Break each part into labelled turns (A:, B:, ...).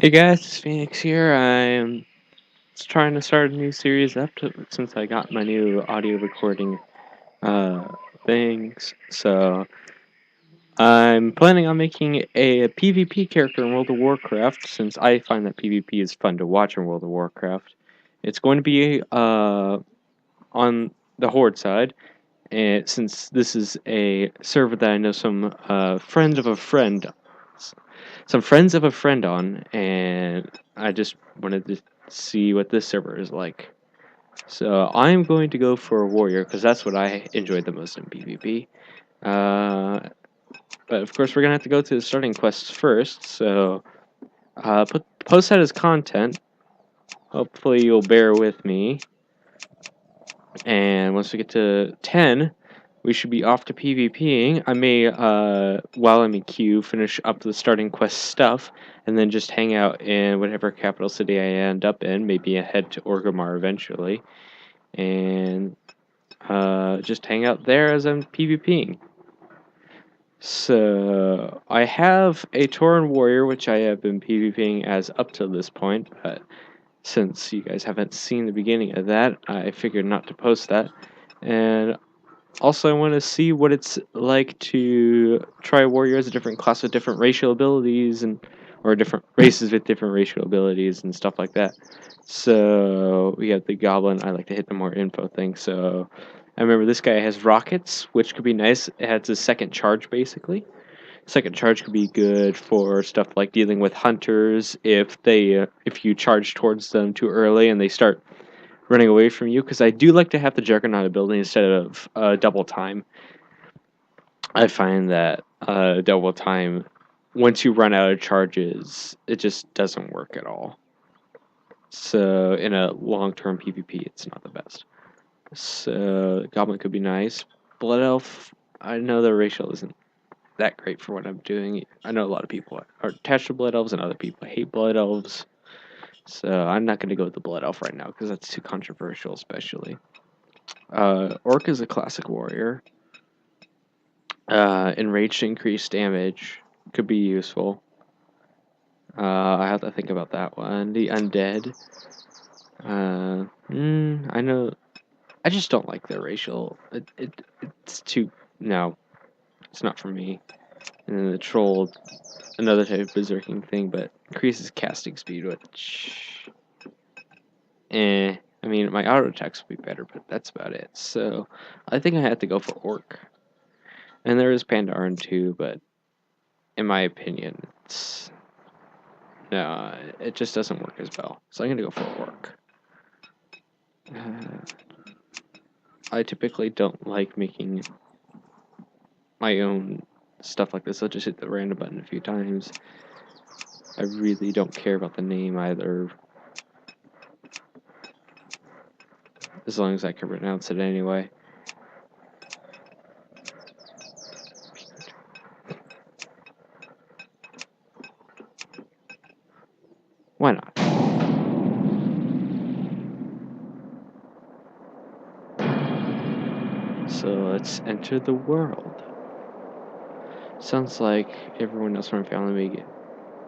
A: Hey guys, it's Phoenix here. I'm trying to start a new series up since I got my new audio recording uh, things. So I'm planning on making a PvP character in World of Warcraft since I find that PvP is fun to watch in World of Warcraft. It's going to be on the Horde side, and since this is a server that I know some friends of a friend on, and I just wanted to see what this server is like. So I'm going to go for a warrior because that's what I enjoyed the most in PvP. But of course, we're gonna have to go to the starting quests first. So post that as content. Hopefully, you'll bear with me. And once we get to 10, we should be off to PvPing. I may, while I'm in queue, finish up the starting quest stuff, and then just hang out in whatever capital city I end up in, maybe head to Orgrimmar eventually, and just hang out there as I'm PvPing. So, I have a Tauren Warrior, which I have been PvPing as up to this point, but since you guys haven't seen the beginning of that, I figured not to post that. And also, I want to see what it's like to try warrior as a different class with different racial abilities or different races with different racial abilities and stuff like that. So we have the goblin. I like to hit the more info thing. So I remember this guy has rockets, which could be nice. It has a second charge basically. Second charge could be good for stuff like dealing with hunters if you charge towards them too early and they start running away from you, because I do like to have the Juggernaut ability instead of double time. I find that double time, once you run out of charges, it just doesn't work at all. So in a long-term PvP, it's not the best. So Goblin could be nice. Blood Elf, I know the ratio isn't that great for what I'm doing. I know a lot of people are attached to Blood Elves and other people hate Blood Elves. So I'm not going to go with the Blood Elf right now because that's too controversial, especially. Orc is a classic warrior. Enraged increased damage could be useful. I have to think about that one. The undead. I know. I just don't like their racial. It's too. No, it's not for me. And then the troll, another type of berserking thing, but increases casting speed, which. I mean, my auto attacks would be better, but that's about it. So, I think I have to go for Orc. And there is Pandaren too, but in my opinion, it just doesn't work as well. So I'm gonna go for Orc. I typically don't like making my own stuff like this. I'll just hit the random button a few times. I really don't care about the name either, as long as I can pronounce it anyway. Why not? So let's enter the world. Sounds like everyone else from my family may get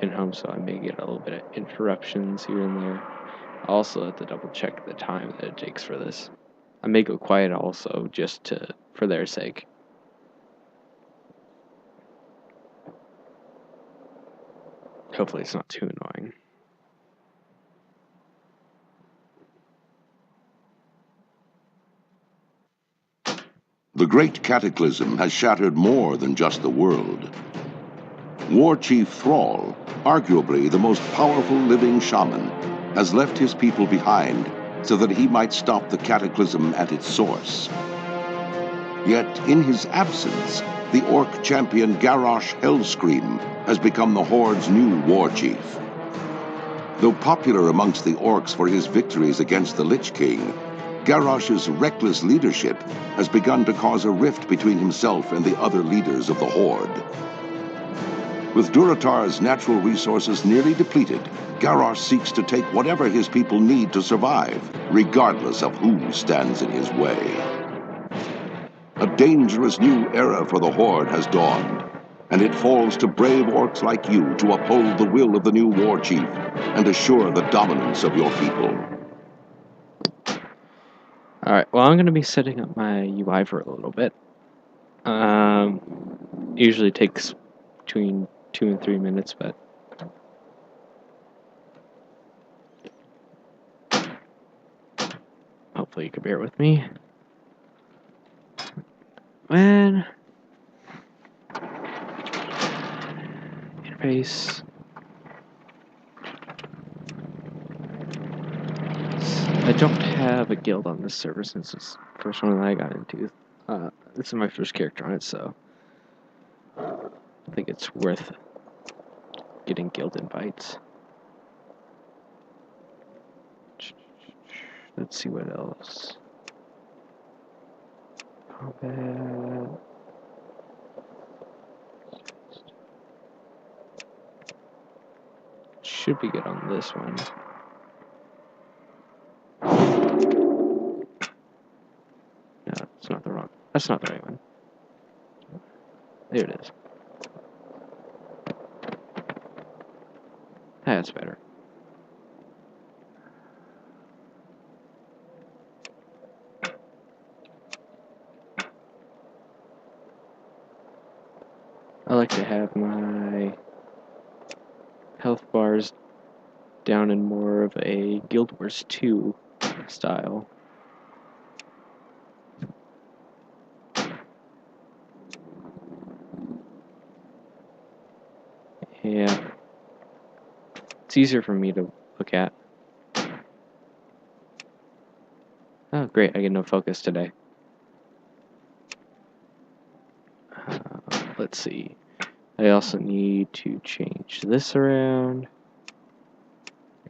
A: in home, so I may get a little bit of interruptions here and there. I also have to double check the time that it takes for this. I may go quiet also, just for their sake. Hopefully it's not too annoying.
B: The Great Cataclysm has shattered more than just the world. War Chief Thrall, arguably the most powerful living shaman, has left his people behind so that he might stop the cataclysm at its source. Yet, in his absence, the Orc champion Garrosh Hellscream has become the Horde's new war chief. Though popular amongst the Orcs for his victories against the Lich King, Garrosh's reckless leadership has begun to cause a rift between himself and the other leaders of the Horde. With Durotar's natural resources nearly depleted, Garrosh seeks to take whatever his people need to survive, regardless of who stands in his way. A dangerous new era for the Horde has dawned, and it falls to brave orcs like you to uphold the will of the new war chief and assure the dominance of your people.
A: Alright, well, I'm going to be setting up my UI for a little bit. Usually takes between 2 and 3 minutes, but hopefully you can bear with me. When interface, I don't have a guild on this server since it's the first one that I got into. This is my first character on it, so I think it's worth getting guild invites. Let's see what else. Combat. Should be good on this one. No, it's not the wrong. That's not the right one. There it is. That's better. I like to have my health bars down in more of a Guild Wars 2 style. Yeah. It's easier for me to look at. Oh, great, I get no focus today. Let's see. I also need to change this around.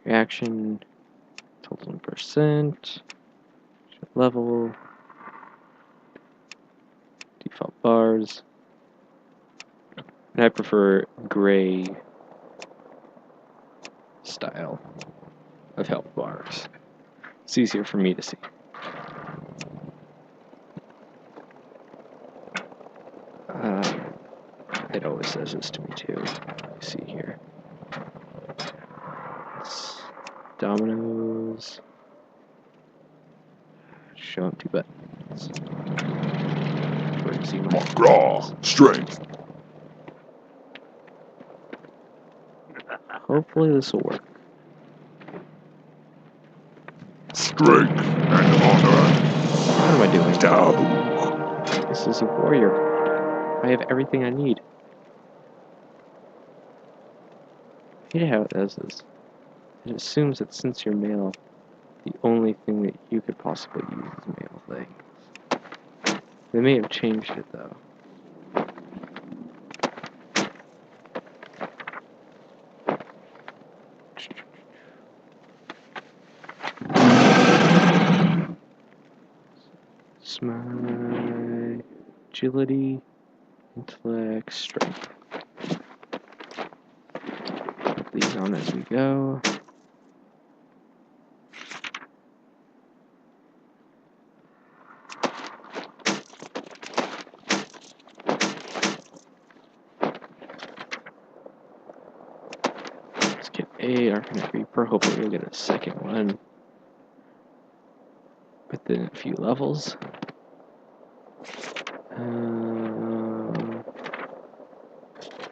A: Reaction, total percent, level, default bars. And I prefer gray style of health bars. It's easier for me to see. It always says this to me too. Let me see here. It's dominoes. Show empty buttons.
B: McGraw, strength.
A: Hopefully this will work.
B: Strength and honor.
A: What am I doing?
B: Down.
A: This is a warrior. I have everything I need. I hate how it does this. It assumes that since you're male, the only thing that you could possibly use is male things. They may have changed it though. It's my agility, intellect, strength. Put these on as we go. Let's get a Arcanite Reaper. Hopefully we'll get a second one within a few levels.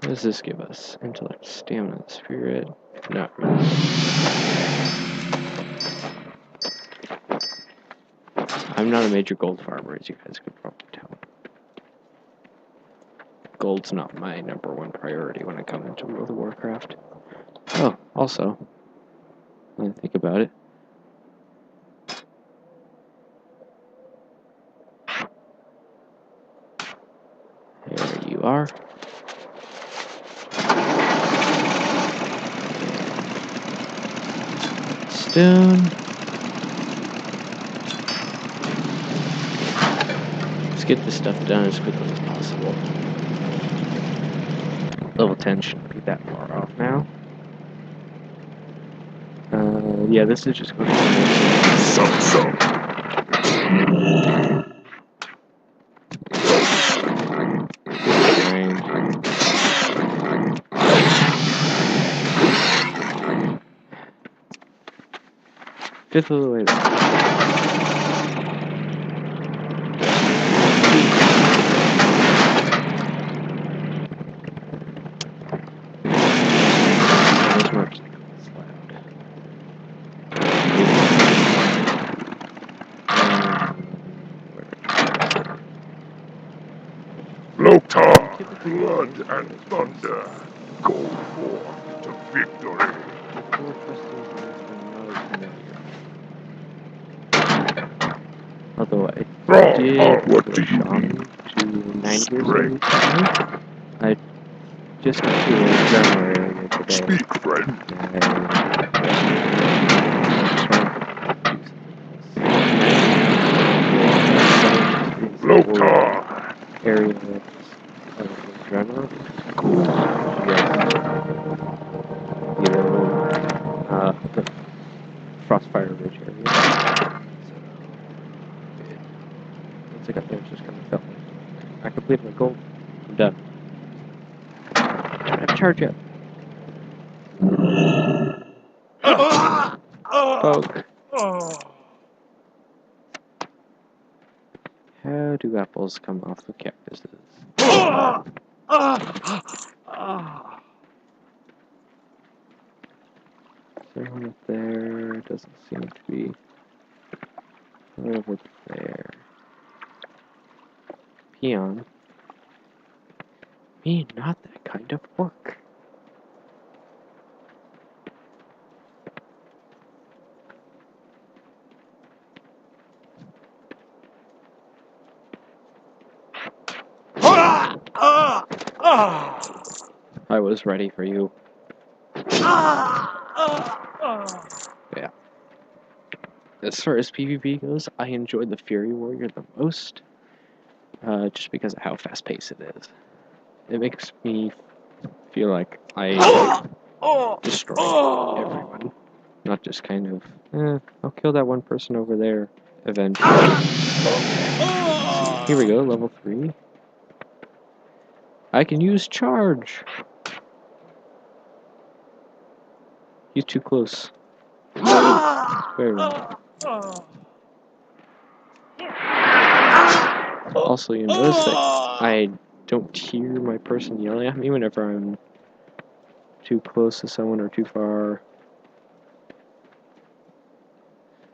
A: What does this give us? Intellect, stamina, spirit? Not really. I'm not a major gold farmer, as you guys could probably tell. Gold's not my #1 priority when I come into World of Warcraft. Oh, also, when I think about it, there you are. Stone. Let's get this stuff done as quickly as possible. Level 10 shouldn't be that far off now. Yeah, this is just going to be
B: So.
A: grind. fifth of the way there. Those marks
C: Lothar, blood and thunder, go forth to victory.
A: Although I
C: Thrall,
A: did
C: what
A: go
C: do you
A: shaman
C: need?
A: to 90 or so
C: Strength.
A: recently. I just got to a general area today.
C: Speak, friend. Lothar.
A: Area of general. The Frostfire Ridge area. So, once I got there, it just kind of felt like I completed my goal. I'm done. I don't have to charge yet. Poke. How do apples come off of cactuses? Is there one up there? Doesn't seem to be. Over there. Peon. Me, not that kind of work. I was ready for you. Yeah. As far as PvP goes, I enjoy the Fury Warrior the most, just because of how fast-paced it is. It makes me feel like I destroy everyone, not just kind of, I'll kill that one person over there eventually. Here we go, level 3. I can use charge! He's too close. Very well. Also, you notice that I don't hear my person yelling at me whenever I'm too close to someone or too far.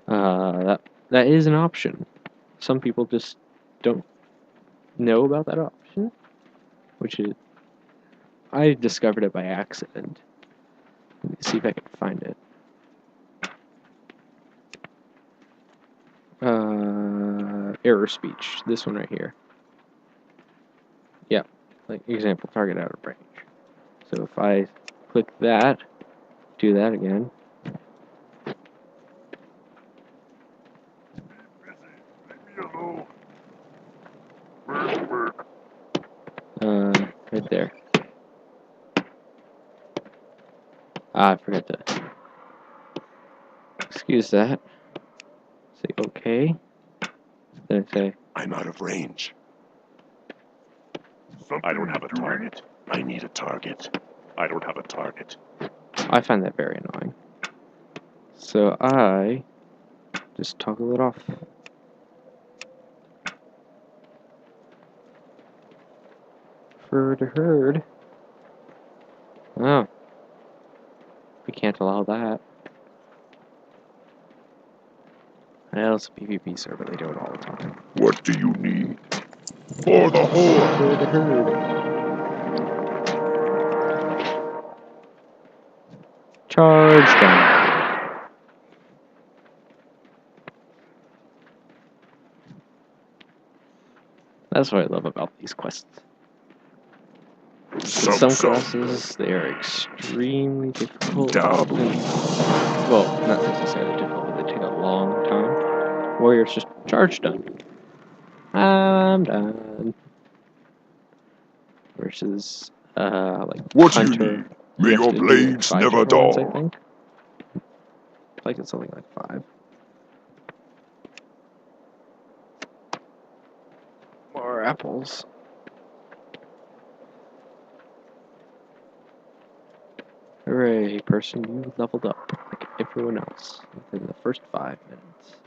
A: That is an option. Some people just don't know about that option, which is... I discovered it by accident. Let me see if I can find it. Error speech. This one right here. Yeah, like example, target out of range. So if I click that, do that again. Right there. I forgot to excuse that. Say okay. Then I say
C: I'm out of range. I don't have a target. I need a target. I don't have a target.
A: I find that very annoying. So I just toggle it off. Herd. Oh. We can't allow that. Well, it's a PvP server, they do it all the time.
C: What do you need? For the horde!
A: Herd. Charge down. That's what I love about these quests. In some classes, they are extremely difficult. Well, not necessarily difficult, but they take a long time. Warriors just charge done. I'm done. Versus, like,
C: What do
A: Hunter.
C: you need? May your blades never
A: rounds, I
C: dull.
A: think. Like it's something like 5. More apples. Hooray, person, you leveled up. everyone else within the first 5 minutes.